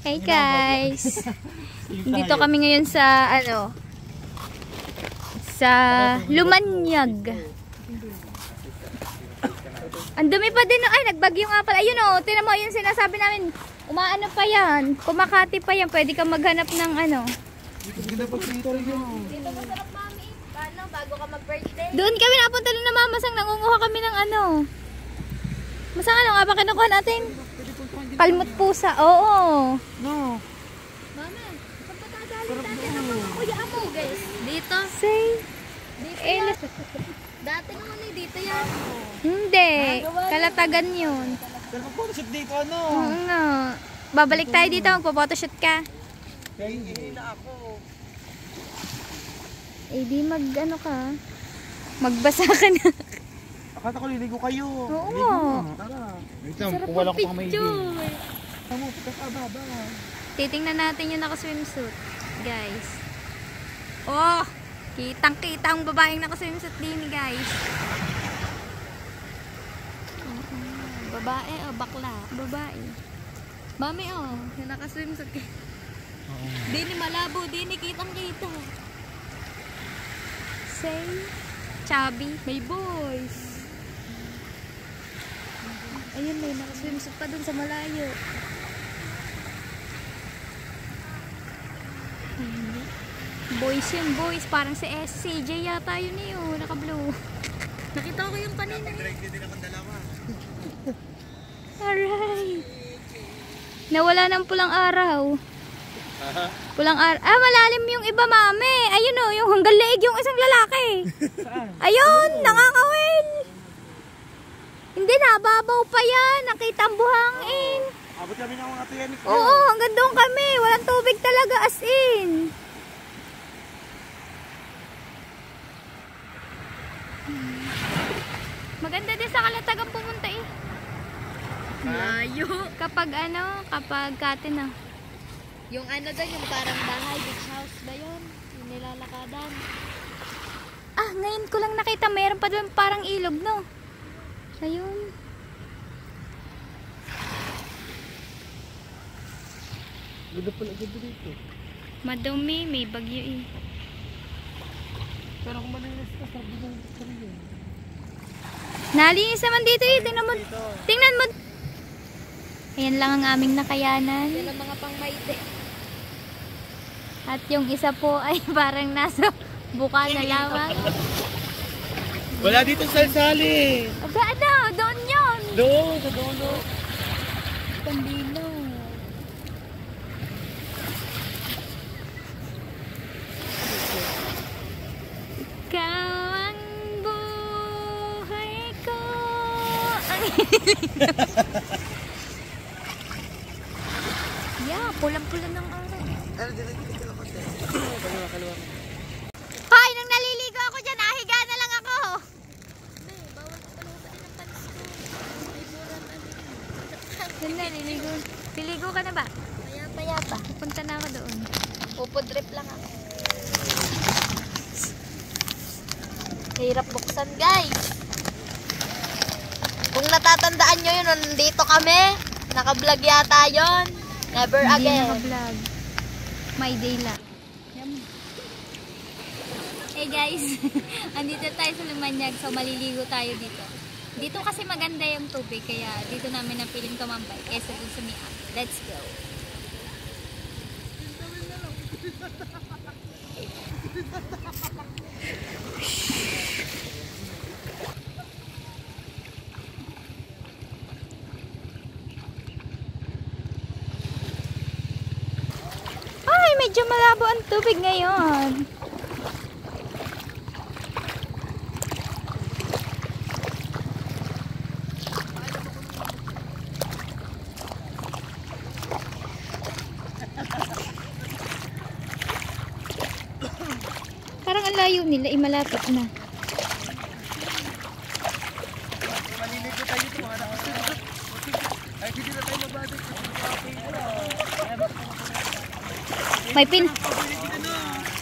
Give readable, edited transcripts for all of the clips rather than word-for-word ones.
Hey guys! Dito kami ngayon sa sa Lumanyag. Ang dumi pa din. Ay, nagbagyo nga pala. Ayun o, tinan mo yung sinasabi namin. Umaano pa yan. Kumakati pa yan. Pwede kang maghanap ng Dito masarap mami. Bago ka mag-birthday. Doon kami napunta doon na mamasang. Nangunguha kami ng Masang nga ba kinukuha natin? Kalmot pusa. Oo. No. Mama, saan pa dadalhin natin ang mga kuya mo, guys? Dito? Say. Dito yan. Dati naman dito yan. Hindi. Kalatagan yun. Pero mag-photoshoot dito, Oo nga. Babalik tayo dito. Magpo-photoshoot ka. Kaya hindi na ako. Eh di ka. Magbasa ka na. Akala ko liligo kayo. Oo. Ligo na. Tara. Wait lang, kung wala ko pang may picture. Tama, pagkakababa. Titingnan natin yung naka-swimsuit. Guys. Oh! Kitang-kita ang babaeng naka-swimsuit din, guys. Babae o bakla? Babae. Mami yung naka-swimsuit. Dini malabo, dini kitang-kita. Say, chubby, may boys. Ayun, may naka-swimsuit pa dun sa malayo. Boys yun, boys. Parang si SCJ yata yun naka-blue. Nakita ko yung kanina. Alright. Nawala ng pulang araw. Pulang araw. Ah, malalim yung iba, mami. Ayun yung hanggang leeg yung isang lalaki. Ayun, nakakawin. Hindi na, babaw pa yan. Nakita ang buhangin. Abot kami ng mga tiyanik. Oo, hanggang doon kami. Walang tubig talaga, as in. Maganda din sa Kalatagan pumunta eh. Layo. Kapag kate na. Yung doon, yung parang bahay, beach house ba yun? Yung nilalakadan. Ah, ngayon ko lang nakita. Mayroon pa doon parang ilog, no? Ayun. Ganda pala ganda dito. Madumi, may bagyo eh. Pero kung malinis ka, sabi ng sarili. Nalinis naman dito eh. Tingnan mo. Tingnan mo. Ayan lang ang aming nakayanan. Yan ang mga pangmaite. At yung isa po ay parang nasa buka na lawak. Wala dito salsali. Doon yun. Doon, sa dulo. Pandilo. Ikaw ang buhay ko. Ang yeah, pulang-pula ng araw. Hoy, nang naliligo ako dyan, nahiga na lang ako. Yun na, liligo. Liligo ka na ba? Mayapa-yapa. Pupunta na ako doon. Pupudrip lang ako. Hirap buksan, guys. Kung natatandaan nyo yun, nandito kami. Naka-vlog yata yun. Never Hindi again. naka-vlog. My day lang. Hey guys, andito tayo sa Lumanyag. So maliligo tayo dito. Dito kasi maganda yung tubig. Kaya dito namin napiling tumambay. Kesa dun sa Miak. Let's go. Ay, medyo malabo ang tubig ngayon. Parang ang layo nila, malapit na. Maliligo tayo dito, mga nakasunod. Ay, hindi na tayo mabadit.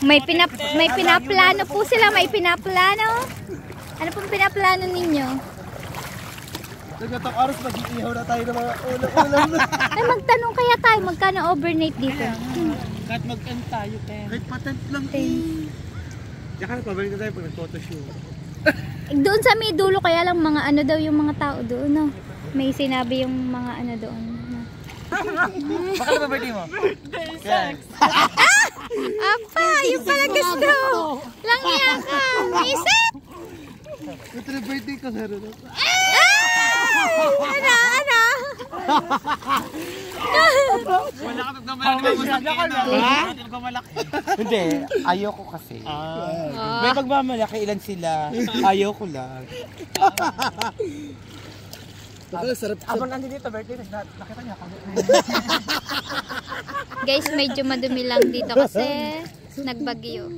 May pinaplano po sila, may pinaplano. Ano pong pinaplano ninyo? Nagkatang oras, mag-iihaw na tayo ng mga ulam na. Ay, magtanong kaya tayo, magkano overnight dito? Kahit mag-end tayo, kahit patent lang eh. Diyan ka, pabalik na tayo pag nag-photoshoot. Doon sa may dulo, kaya lang mga ano daw yung mga tao doon, no? May sinabi yung mga ano doon. No? Baka na ba birthday mo? Yes. Apa, yung pala gusto. Langya ka, isip. Ito na birthday ko, meron na. Ano? Wala ka nagmamalaki. Hindi, ayoko kasi. May magmamalaki, ilan sila. Ayoko lang. Abang nandito dito, birthday, nakita niya ako. Guys, medyo madumi lang dito kasi nagbagyo.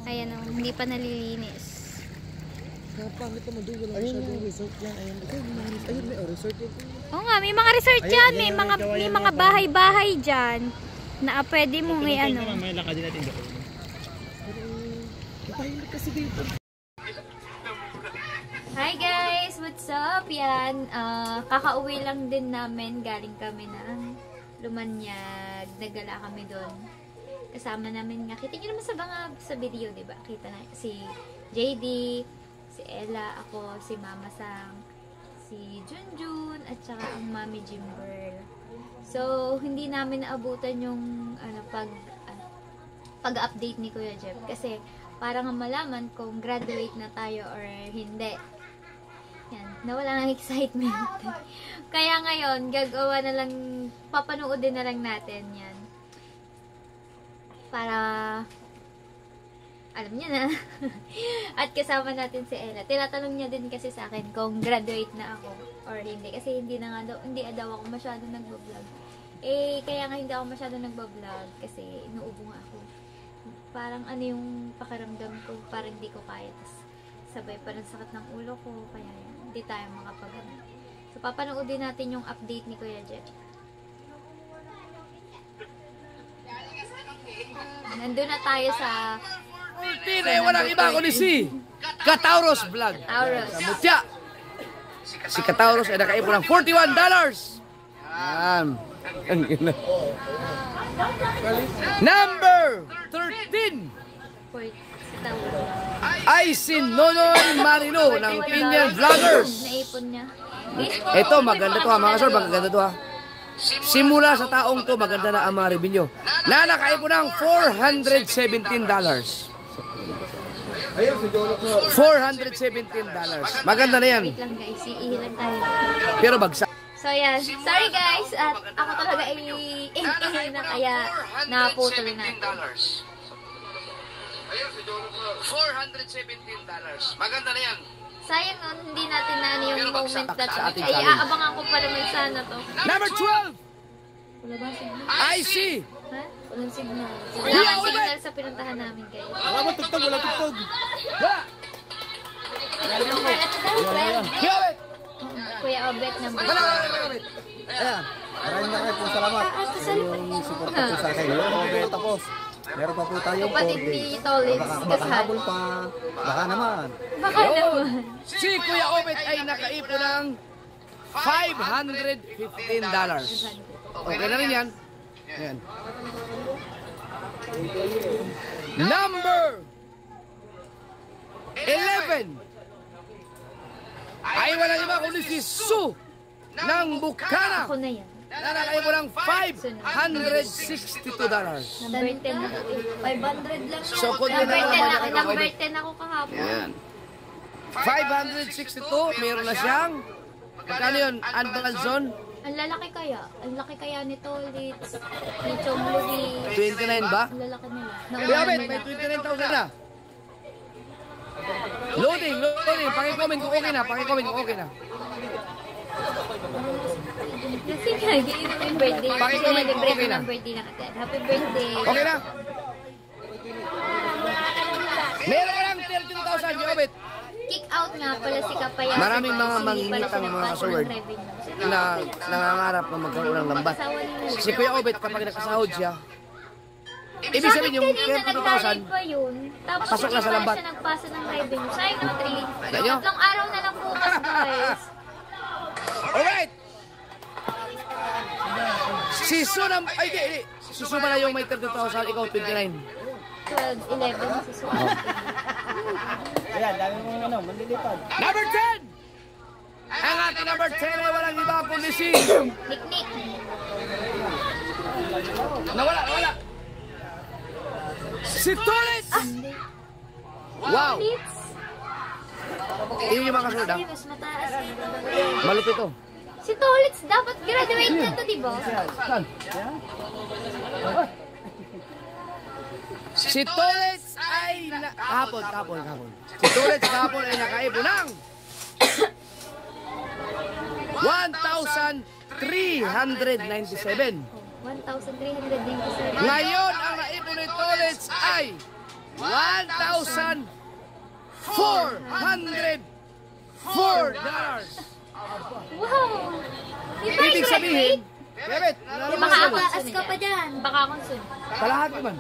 Ayan o, hindi pa nalilinis. Pangit naman doon, wala masyadong resort yan. Ayun, may resort yun. Oo nga, may mga resort dyan, may mga bahay-bahay dyan na pwede mong ano. May lakad din natin dito. Tahimik kasi dito. Hi guys! What's up? Yan, kakauwi lang din namin. Galing kami ng Lumanyag. Nagala kami doon. Kasama namin nga. Kita nyo naman sa video, diba? Kita na si JD, si Ella, ako, si Mama Sang, si Junjun, at saka ang Mami Jimber. So, hindi namin naabutan yung pag-update ni Kuya Jeff. Kasi, para nga malaman kung graduate na tayo or hindi. Yan, nawala ng excitement. Kaya ngayon, gagawa na lang, papanoodin na lang natin yan. Para, alam niya na. At kasama natin si Ella. Tinatanong niya din kasi sa akin kung graduate na ako or hindi. Kasi hindi daw ako masyado nagbablog. Kaya nga hindi ako masyado nagbablog kasi inuubo nga ako. Parang ano yung pakiramdam ko, parang hindi ko kaya. Tas, sabay pa ng sakit ng ulo ko, kaya hindi tayo makapag-ano. So, papanoodin natin yung update ni Kuya Jeff. Nandun na tayo sa Walang iba kundi si Katauros Vlog. Tauros. Mutya. Si Katauros ay nakaipon ng $41. Yan. Number 13 ay si Nonoy Marino ng Pinyan Vloggers. Naipon niya. Ito, maganda to ha mga sir, maganda to ha. Simula sa taong to, maganda na ang mga revenue. Na nakaipon ng $417. $417. Maganda na yan. Wait lang guys, iilan tayo. Pero bagsak. So yan, sorry guys, at ako talaga ay na kaya naputol na. $417. Maganda na yan. Sayang nun, hindi natin na ano yung moment na ay aabangan ko pala may sana to. Number 12. Wala ba signal? I see. Ha? Walang signal. Wala kang signal sa pinuntahan namin guys. Wala ba tugtog? Wala tugtog. Kuya Obet ng Ayan. Maraming po salamat. Yung support po sa akin. Tapos, meron pa po tayong kapatid ni Tolitz. Makahabol pa. Baka naman. Baka naman. Si Kuya Obet ay nakaipon ng $515. Okay na rin yan. Ayan. Number 11 ay wala iba kundi si Sue ng Bukana Ako na yan. na nakaipon ng $562. Number 10 na ako. 500 lang. So, kung yun Number 10 ako kahapon. Ayan. 562, meron na siyang magkano yun? Annual zone? Ang lalaki kaya. Ang laki kaya ni Tolitz. Ni Chong Louie. 29 ba? Ang lalaki nila. Kuya Ben, may 29,000 na. Loading. Pakicomment kung okay na. Kasi nga, ganyan yung birthday. Kasi nag-break Okay na. ng birthday ng atin. Happy birthday. Okay na? Meron ka lang 32,000, Kuya Ben. Kick out nga pala si Kapaya. Maraming mga manginitang mga sword na nangangarap na magkaroon ng lambat. Si Kuya Obet, kapag nakasahod siya, ibig sabihin yung 32,000, tapos pasok na sa lambat. Siya nagpasa ng revenue. Sayang naman 3. Ganyo? Tatlong araw na lang bukas guys. Alright! Si Sunam, ay di. Si Suma na yung may 30,000, ikaw 29. 12, 11, si Susan. Ayan, dami mong ano, manlilipad. Number 10! Ang ating number 10 ay walang iba kundi si... Nick. Nawala. Si Tulit! Wow! Lips. Yun yung mga kasunod, ha? Mas mataas. Malupit to. Si Tolitz dapat graduate na to, di ba? Saan? Si Tulit ay... Kahapon. Si Tulit kahapon ay nakaipon ng... 1,397. 1,397. Ngayon, ang naipon ni Tulit ay 1,404 dollars. Wow! Di ba Ibig sabihin, Kevin, baka ataas ka pa dyan. Baka akong sunod. kalahati man.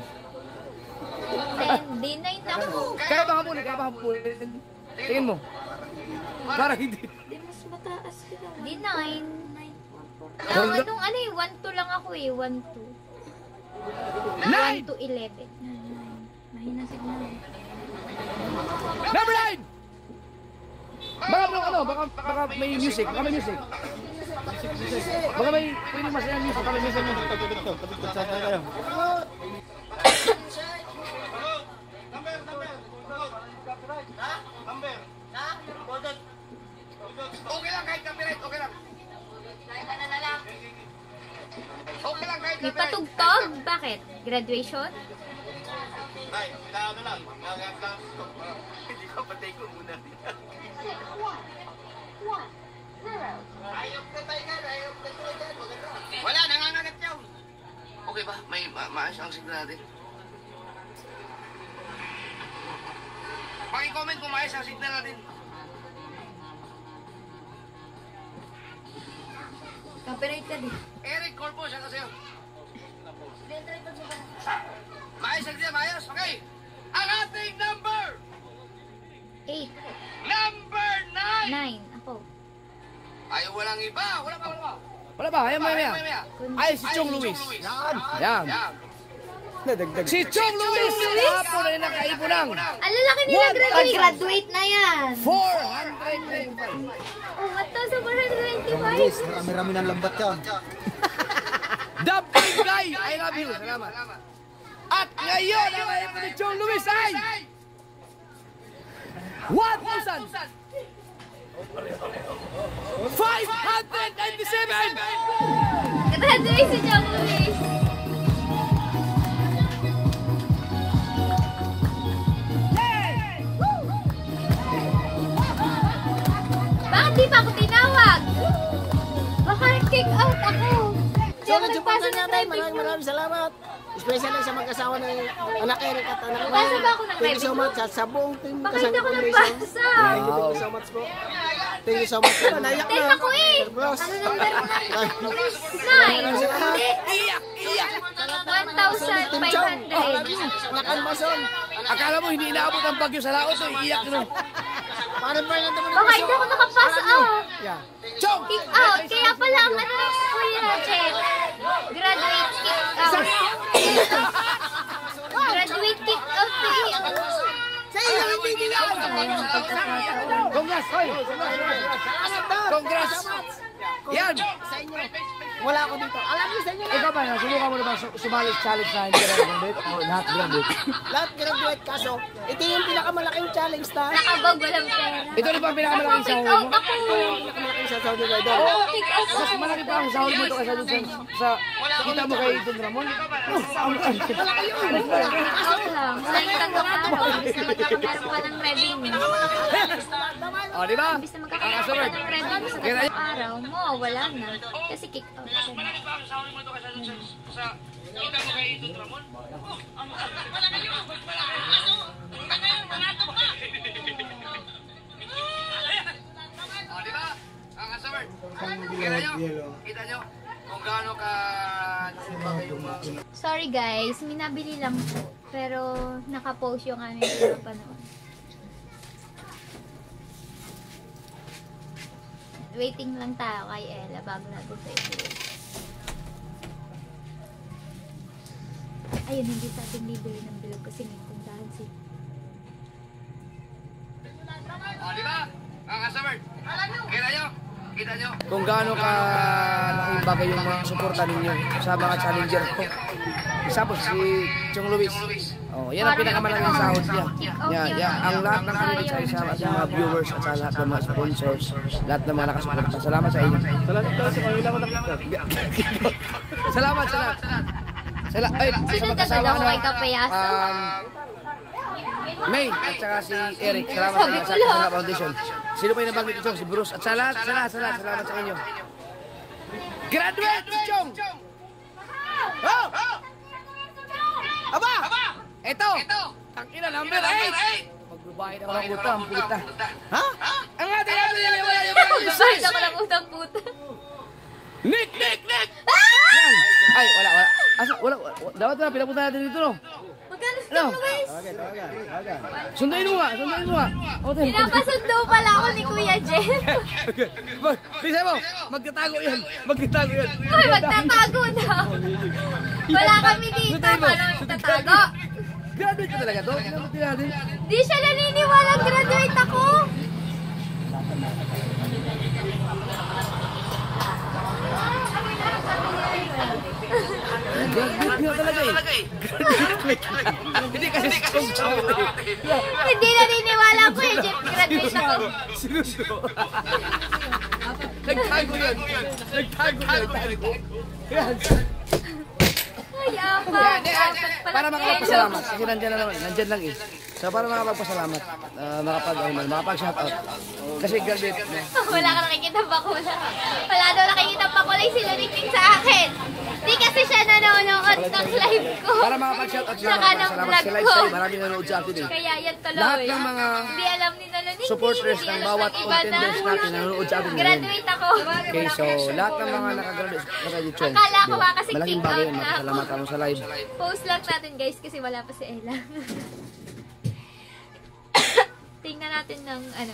10, D9 na ako. Kaya baka muli. Tingin mo. Para hindi. Di mas mataas ka lang. D9. Anong ano eh, 1-2 lang ako eh, 1-2. 9! 1 to 11. Mahina signal. Number 9! Baka may music. Baka may pwede masayang music. Baka may music. Saan tayo? Okay lang kahit copyright. Okay lang kahit May patugtog? Bakit? Graduation? Hindi ko patay ko muna. Wala, nangangagat yaw. Okay ba? May maayos ang signal natin. Paki-comment kung maayos ang signal natin. Copyright ka din. Eric Corpo, siya kasi yun. Maayos ang signal, maayos. Okay. Ang ating number 8, Number 9! 9. Ako. Ay, walang iba. Wala ba? Ayan, maya. Ay, si Chong Luis. Yan. Nadagdag. Si Chong Luis! Hapon ay nakaipon ng Ang lalaki nila graduate. Graduate na yan. 425. Oh, 1,425. Guys, marami-rami ng lambat yan. The Big Guy! I love you. Salamat. At ngayon, ang naipon ni Chong Luis ay 1,597! Graduate si John Luis. Bakit di pa ako tinawag? Baka kick out ako. So, nagpasa natin. Maraming salamat. Special lang sa mag-asawa ng anak Eric at anak ko. Nagpasa ba ako ng Thank you so credit much sa buong team. Bakit hindi ako Foundation. nagpasa? Thank you so much po. Thank you so much. Naiyak Ten ako eh. Bros. Ano number mo? 9. 1,500. Nakanbason. Akala mo hindi inaabot ang bagyo sa laot, iiyak nyo. Parang ba yung naman Baka hindi ako nakapasa ah. Yeah. Chong! Kick out. Kaya pala ang ano, Kuya Check. Graduate kick out. Graduate kick out to eh. Sa iyo, hindi nila. Congrats, hoy! Congrats! Yan! Sa inyo. Wala ako dito. Alam niyo sa inyo na. Ikaw ba, subukan mo na ba sumali challenge na hindi graduate? Lahat graduate. Lahat graduate kaso, ito yung pinakamalaking challenge na. Nakabag, walang pera. Ito rin ba ang pinakamalaking Kick sahod out mo? ako. Pinakamalaking sa Saudi Idol. Oo, kick out ako. Mas malaki pa ang sahod mo ito kaysa dun sa kita mo kay Don Ramon. Out lang. Wala yung tanggap araw. Imbis na magkakameron pa ng revenue. O, di ba? Imbis na magkakameron pa ng revenue sa tatlong araw mo, wala na. Kasi kick out ka na. O, di ba? Ang kasabert. Kita nyo kung gaano ka Sorry guys, minabili lang po. Pero nakapost yung aming pinapanood. Waiting lang tayo kay Ella bago natin tayo i-vlog. Ayun, hindi sa ating libre ng vlog kasi may puntahan si... Di ba? Mga customer, kita nyo kung gaano ka laking bagay yung mga suporta ninyo sa mga challenger ko. Isa po si Chong Luis. Oh, yan ang pinakamalaking sahod niya. Yan. Ang lahat ng kanilits ay sa mga viewers at sa lahat ng mga sponsors, lahat ng mga nakasuporta. Salamat sa inyo. Salamat sa lahat. Ay, sa magkasama ako kay Kapayaso. May at saka si Eric. Salamat sa inyo sa Kasanga Foundation. Sino pa yung nabanggit ni Chong? Si Bruce. At sa lahat. Salamat sa inyo. Graduate si Chong! Oh! Aba! Ito! Tangina, number 8! Magbabayad ako ng utang, puta. Ha? Ang ating Magbabayad ako ng utang, puta. Nick! Yan! Ay, wala. Wala. Dapat na, pinapunta natin dito, no? Magkano si Ano? Luis? Sundayin mo nga. Pinapasundo pala ako ni Kuya Jeff. Bisa mo, magtatago yan. Uy, magtatago na. Wala kami dito. Paano magtatago? Graduate ka talaga to? Di siya naniniwala graduate ako. Graduate nga talaga eh. Hindi kasi Hindi naniniwala ko eh, Jeff. Graduate ako. sinundo. Nagtago yan. Yan. Ay, apat. Para makapagpasalamat. Kasi nandyan lang eh. So para makapagpasalamat, makapag-shoutout. Kasi graduate na. Wala ka nakikita bakula. Wala daw nakikita bakulay sila Nick sa akin. Di kasi siya nanonood ng live ko. Para makapag-shoutout sila, Saka ng salamat vlog sa live ko. sa'yo. Maraming nanonood sa atin eh. Kaya yan tuloy. Lahat ng mga hindi alam ni Lolo Nick. supporters hindi ng alam bawat ng iba na. contenders natin nanonood sa atin ngayon. Graduate ako. Okay, so lahat ng mga nakagraduate sa Chong. Akala ko ba kasi malaking kick bagay out yun, na ako. magpasalamatan mo sa live. Post lang natin guys kasi wala pa si Ella. Tingnan natin ng ano.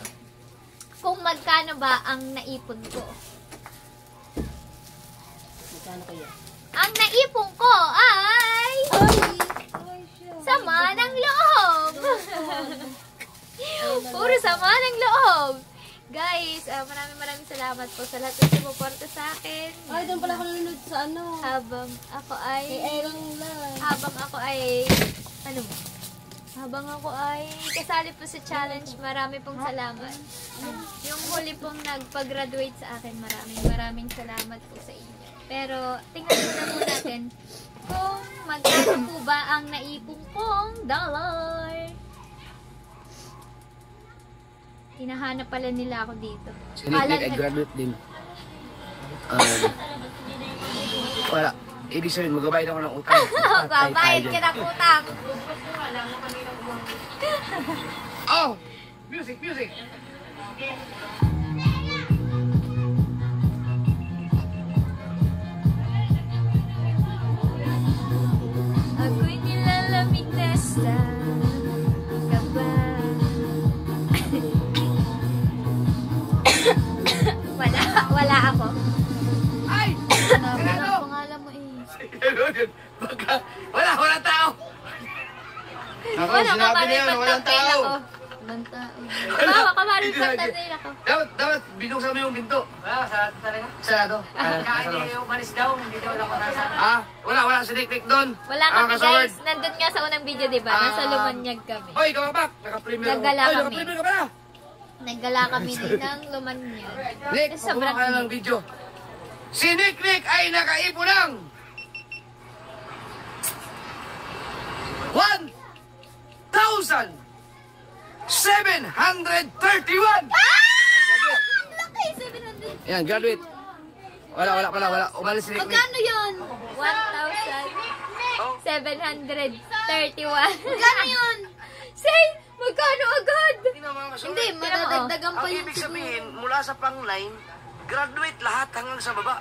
Kung magkano ba ang naipon ko. Magkano kaya? Ang naipon ko ay... sama ng loob! Puro sama ng loob! Guys, maraming salamat po sa lahat ng sumuporta sa akin. Ay, doon pala ako nanonood sa ano. Habang ako ay... Habang ako ay kasali po sa challenge, marami pong salamat. Yung huli pong nagpag-graduate sa akin, maraming salamat po sa inyo. Pero, tingnan muna po natin kung magkano po ba ang naipong kong dollar. Hinahanap pala nila ako dito. Si Nick ay graduate din. Wala. Ibig sabihin, magbabayad ako ng utang. Babayad ka ng utang. Oh! Music! Ako'y nilalamig na sa kaba. Wala ako. Ay! Wala ang pangalan mo eh. Wala tao! Wala ka maring pagtapain ako. Walang tao. Bawa ka maring pagtapain ako. Dapat binuksan mo yung pinto. Sarado talaga. Sarado. Kahit umalis daw, hindi daw ako nasa. Wala si Nick doon. Wala kami guys. Nandun nga sa unang video, diba? Nasa Lumanyag kami. Oy, kamabak! Naka-premier ako. Naggala Oy, kami. naka-premier ka pala! Naggala kami din ng Lumanyag. Nick, Tapos pagkuha ka na ng video. Si Nick ay nakaipon ng 1,731! Laki, 700. Yan, graduate. Wala. Umalis si Nick. Magkano yun? 1,731. Magkano yun? Say, magkano agad? Hindi, madadagdagan Ang ibig sabihin, mula sa pang-line, graduate lahat hanggang sa baba.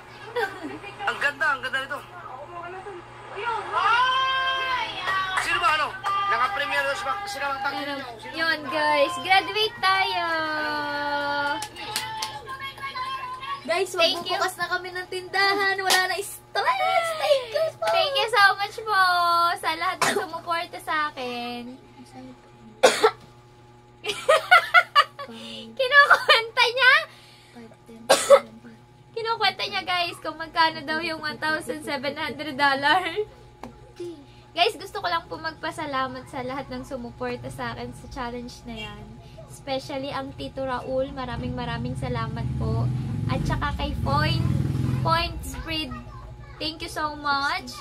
Ang ganda nito. Sino ba ano? Naka-premier sila ang tangin. Yun guys, graduate tayo. Guys, Thank you. magbubukas na kami ng tindahan. Wala na stress. Thank you po. Thank you so much po sa lahat na sumuporta sa akin. Kinukwenta niya? Kinukwenta niya guys kung magkano daw yung $1,700. Guys, gusto ko lang po magpasalamat sa lahat ng sumuporta sa akin sa challenge na yan. Especially ang Tito Raul. Maraming salamat po. At saka kay Point Spread. Thank you so much.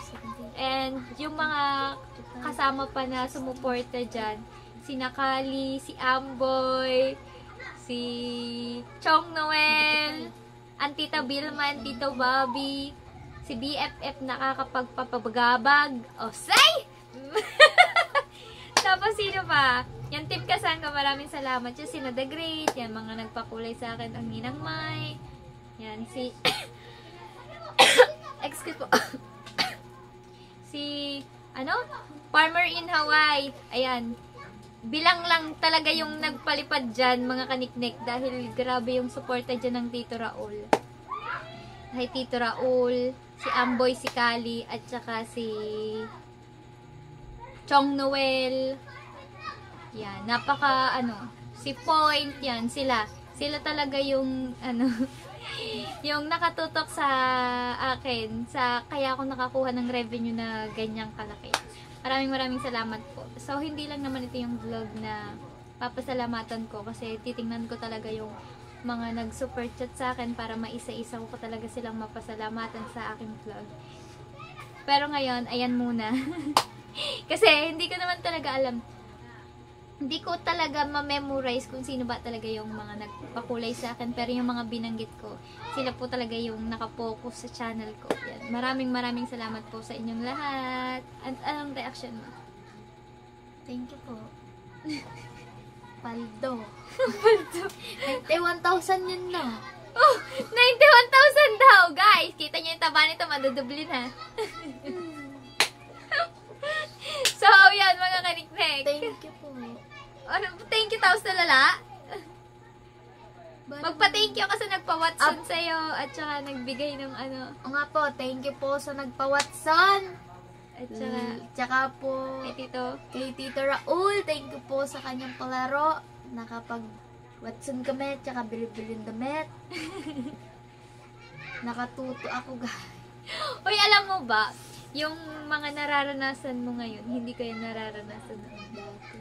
And yung mga kasama pa na sumuporta dyan. Si Nakali, si Amboy, si Chong Noel, ang Tita Bilman, Tito Bobby, si BFF nakakapagpapagabag. O, say! Tapos sino pa? Yan, Team Kasangga, maraming salamat. Yung sina The Great, yan, mga nagpakulay sa akin, ang Ninang Mai. Yan, si... excuse po. Si, Farmer in Hawaii. Ayan. Bilang lang talaga yung nagpalipad dyan, mga kaniknik, dahil grabe yung suporta dyan ng Tito Raul. Hi, Tito Raul, si Amboy, si Kali, at saka si Chong Noel. Yan, si Point, yan, sila. Sila talaga yung, yung nakatutok sa akin, kaya ako nakakuha ng revenue na ganyang kalaki. Maraming salamat po. So, hindi lang naman ito yung vlog na papasalamatan ko kasi titingnan ko talaga yung mga nag-super chat sa akin para maisa-isa ko talaga silang mapasalamatan sa aking vlog. Pero ngayon, ayan muna. Kasi hindi ko naman talaga alam. Hindi ko talaga ma-memorize kung sino ba talaga yung mga nagpakulay sa akin. Pero yung mga binanggit ko, sila po talaga yung nakapokus sa channel ko. Yan. Maraming salamat po sa inyong lahat. At anong reaction mo? Thank you po. Paldo. Paldo. 91,000 yun na. Oh! 91,000 daw! Guys, kita nyo yung taba nito, madudublin ha. So, yan mga kaniknek. Thank you po. Thank you taos na lala. Magpa-thank you kasi nagpa-Watson sa'yo at saka nagbigay ng O nga po, thank you po sa nagpa-Watson. At saka, tsaka po kay Tito Raul, thank you po sa kanyang palaro. Nakapag-Watson kami, tsaka bilib-bilin damit. Nakatuto ako, guys. Uy, alam mo ba, yung mga nararanasan mo ngayon, hindi ko yung nararanasan noon dati.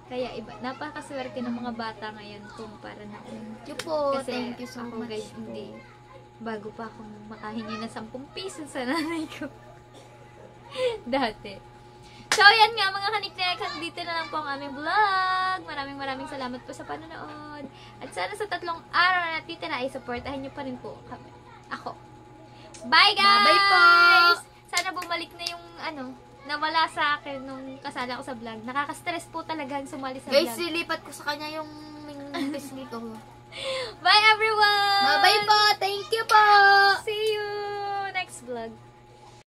Kaya iba, napakaswerte ng mga bata ngayon kumpara noon. Thank you po, Kasi thank you so ako, much guys, po. hindi. Bago pa akong makahingi na 10 piso sa nanay ko. Dati. So, yan nga mga kaniknek, dito na lang po ang aming vlog. Maraming salamat po sa panonood. At sana sa 3 araw na natitira ay supportahan nyo pa rin po kami. Ako. Bye guys! Bye po! Sana bumalik na yung nawala sa akin nung kasala ko sa vlog. Nakaka-stress po talaga sumali sa Guys, vlog. silipat ko sa kanya yung bisli ko. Bye everyone! Bye-bye po! Thank you po! See you next vlog.